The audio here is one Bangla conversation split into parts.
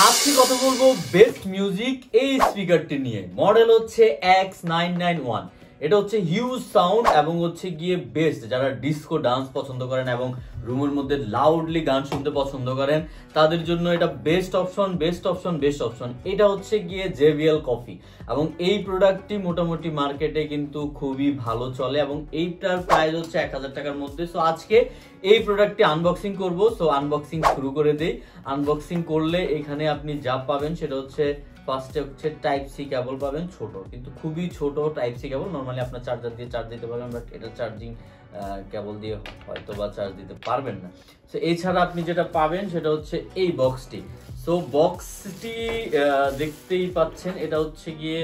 আজকে কথা বলবো বেস্ট মিউজিক এই স্পিকারটি নিয়ে। মডেল হচ্ছে X991। এটা হচ্ছে হিউজ সাউন্ড এবং হচ্ছে গিয়ে বেস্ট। যারা ডিস্কো ডান্স পছন্দ করেন এবং রুমের মধ্যে লাউডলি গান শুনতে পছন্দ করেন তাদের জন্য এটা বেস্ট অপশন। এটা হচ্ছে গিয়ে JBL কফি এবং এই প্রোডাক্টটি মোটামুটি মার্কেটে কিন্তু খুবই ভালো চলে এবং এইটার প্রাইস হচ্ছে 1000 টাকার মধ্যে। সো আজকে এই প্রোডাক্টটি আনবক্সিং করব। সো আনবক্সিং শুরু করে দেই। আনবক্সিং করলে এখানে আপনি যা পাবেন সেটা হচ্ছে ফার্স্টে হচ্ছে টাইপ সি কেবল পাবেন, ছোট কিন্তু খুবই ছোট টাইপ সি কেবল। নরমালি আপনার চার্জার দিয়ে চার্জ দিতে পারবেন, বাট এটা চার্জিং কেবল দিয়ে হয়তো বা চার্জ দিতে পারবেন না। সো এছাড়া আপনি যেটা পাবেন সেটা হচ্ছে এই বক্সটি। সো বক্সটি দেখতেই পাচ্ছেন, এটা হচ্ছে গিয়ে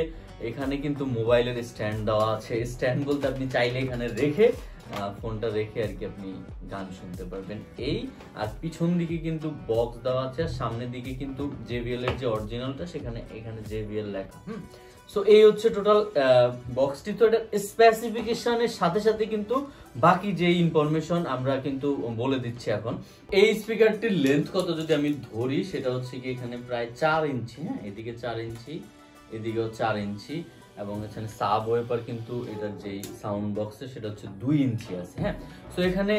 এখানে কিন্তু মোবাইলের স্ট্যান্ড দেওয়া আছে। স্ট্যান্ড বলতে আপনি চাইলে এখানে রেখে ফোনটা রেখে আর কি আপনি গান শুনতে পারবেন এই। আর পিছন দিকে কিন্তু বক্স দেওয়া আছে, আর সামনের দিকে কিন্তু JBL এর যে অরিজিনালটা সেখানে এখানে JBL লেখা। সো এই হচ্ছে টোটাল বক্সটি। তো এটা স্পেসিফিকেশনের সাথে সাথে কিন্তু বাকি যে ইনফরমেশন আমরা কিন্তু বলে দিচ্ছি এখন। এই স্পিকারটির লেন্থ কত যদি আমি ধরি সেটা হচ্ছে কি এখানে প্রায় 4 ইঞ্চি। হ্যাঁ, এদিকে 4 ইঞ্চি, এদিকেও 4 ইঞ্চি এবং এখানে সাব ওয়েপার কিন্তু এটার যে সাউন্ড বক্সে সেটা হচ্ছে 2 ইঞ্চি আছে। হ্যাঁ, সো এখানে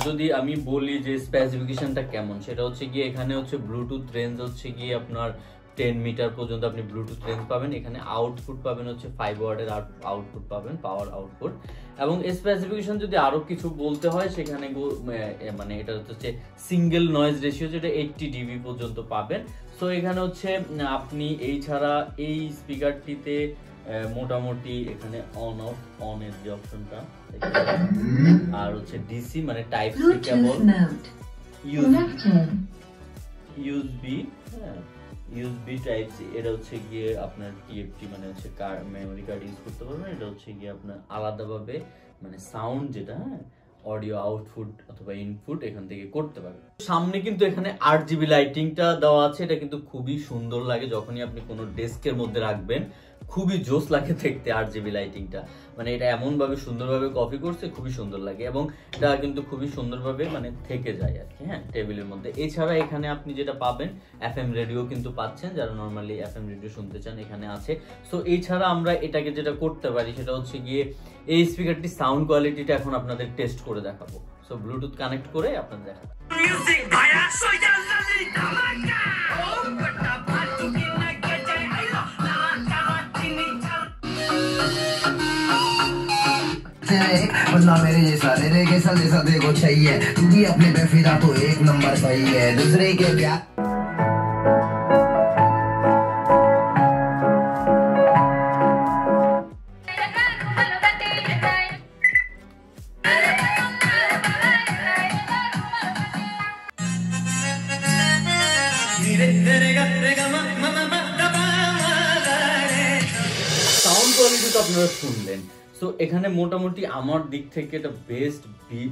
যদি আমি বলি যে স্পেসিফিকেশনটা কেমন সেটা হচ্ছে গিয়ে এখানে হচ্ছে ব্লুটুথ রেঞ্জ হচ্ছে গিয়ে আপনার 10 মিটার পর্যন্ত আপনি ব্লুটুথ রেঞ্জ পাবেন। এখানে আউটপুট পাবেন হচ্ছে 5 ওয়াটের আউটপুট পাবেন, পাওয়ার আউটপুট। এবং স্পেসিফিকেশন যদি আরো কিছু বলতে হয় সেখানে মানে এটা হচ্ছে সিঙ্গেল নয়েজ রেশিও যেটা 80 dB পর্যন্ত পাবেন। সো এখানে হচ্ছে আপনি এই ছাড়া এই স্পিকারটিতে মোটামুটি এখানে অন এর যে অপশনটা, আর হচ্ছে ডিসি মানে type C cable, USB type C, এটা হচ্ছে গিয়ে আপনার টিএফটি মানে হচ্ছে মেমোরি কার্ড ইউজ করতে পারবেন। এটা হচ্ছে গিয়ে আপনার আলাদাভাবে মানে সাউন্ড যেটা অডিও আউটপুট অথবা ইনপুট এখান থেকে করতে পারবেন। সামনে কিন্তু এখানে 8GB লাইটিংটা দেওয়া আছে। এটা কিন্তু খুবই সুন্দর লাগে, যখনই আপনি কোনো ডেস্কের মধ্যে রাখবেন খুবই জোস লাগে দেখতে 8GB লাইটিংটা। মানে এটা এমন ভাবে সুন্দরভাবে কপি করছে, খুবই সুন্দর লাগে এবং এটা কিন্তু খুবই সুন্দরভাবে মানে থেকে যায় আর কি। হ্যাঁ, টেবিলের মধ্যে। এছাড়া এখানে আপনি যেটা পাবেন FM রেডিও কিন্তু পাচ্ছেন, যারা নর্মালি FM রেডিও শুনতে চান এখানে আছে। সো এছাড়া আমরা এটাকে যেটা করতে পারি সেটা হচ্ছে গিয়ে এই স্পিকারটি সাউন্ড কোয়ালিটিটা এখন আপনাদের টেস্ট করে দেখাবো। সো ব্লুটুথ কানেক্ট করে আপনাদের দেখাবো। बंदा मेरे जैसा तेरे जैसा देखो चाहिए, तू भी अपने पे फिदा तो एक नंबर सही है, दूसरे के प्यार। সাউন্ড কোয়ালিটি তো আপনারা শুনলেন। সো এখানে মোটামুটি আমার দিক থেকে এটা বেস্ট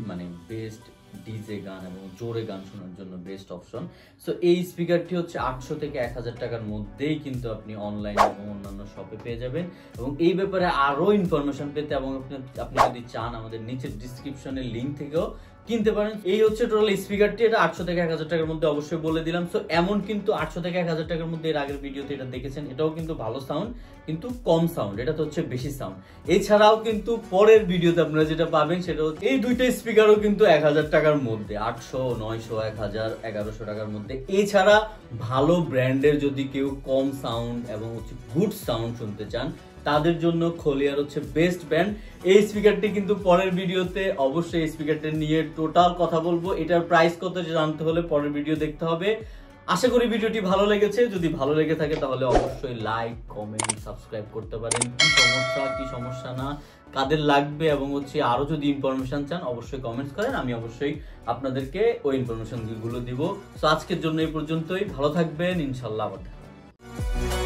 মানে বেস্ট ডিজে গান এবং জোরে গান শোনার জন্য বেস্ট অপশন। সো এই স্পিকারটি হচ্ছে 800 থেকে 1000 টাকার মধ্যেই কিন্তু আপনি অনলাইন এবং অন্যান্য শপে পেয়ে যাবেন। এবং এই ব্যাপারে আরো ইনফরমেশন পেতে এবং আপনি যদি চান আমাদের নিচের ডিসক্রিপশনের লিঙ্ক থেকেও কিনতে পারেন। এই হচ্ছে টোটাল স্পিকারটি। এটা 800 থেকে 1000 টাকার মধ্যে অবশ্যই বলে দিলাম। সো এমন কিন্তু 800 থেকে 1000 টাকার মধ্যে এর আগের ভিডিওতে এটা দেখেছেন, এটাও কিন্তু ভালো সাউন্ড কিন্তু কম সাউন্ড, এটা তো হচ্ছে বেশি সাউন্ড। এছাড়াও কিন্তু পরের ভিডিওতে আপনারা যেটা পাবেন সেটা হচ্ছে এই দুইটা স্পিকারও কিন্তু 1000 টাকার মধ্যে, 800, 900, 1000, 1100 টাকার মধ্যে। এছাড়া ভালো ব্র্যান্ডের যদি কেউ কম সাউন্ড এবং হচ্ছে গুড সাউন্ড শুনতে চান তাদের জন্য খলিয়ার হচ্ছে বেস্ট ব্র্যান্ড। এই স্পিকারটি কিন্তু পরের ভিডিওতে অবশ্যই এই স্পিকারটা নিয়ে টোটাল কথা বলবো। এটার প্রাইস কত জানতে হলে পরের ভিডিও দেখতে হবে। আশা করি ভিডিওটি ভালো লেগেছে। যদি ভালো লেগে থাকে তাহলে অবশ্যই লাইক, কমেন্ট, সাবস্ক্রাইব করতে পারেন। কি সমস্যা না কাদের লাগবে এবং হচ্ছে আরো যদি ইনফরমেশন চান অবশ্যই কমেন্টস করেন, আমি অবশ্যই আপনাদেরকে ওই ইনফরমেশন গুলো দিব। সো আজকের জন্য এই পর্যন্তই। ভালো থাকবেন, ইনশাআল্লাহ আবার দেখা হবে।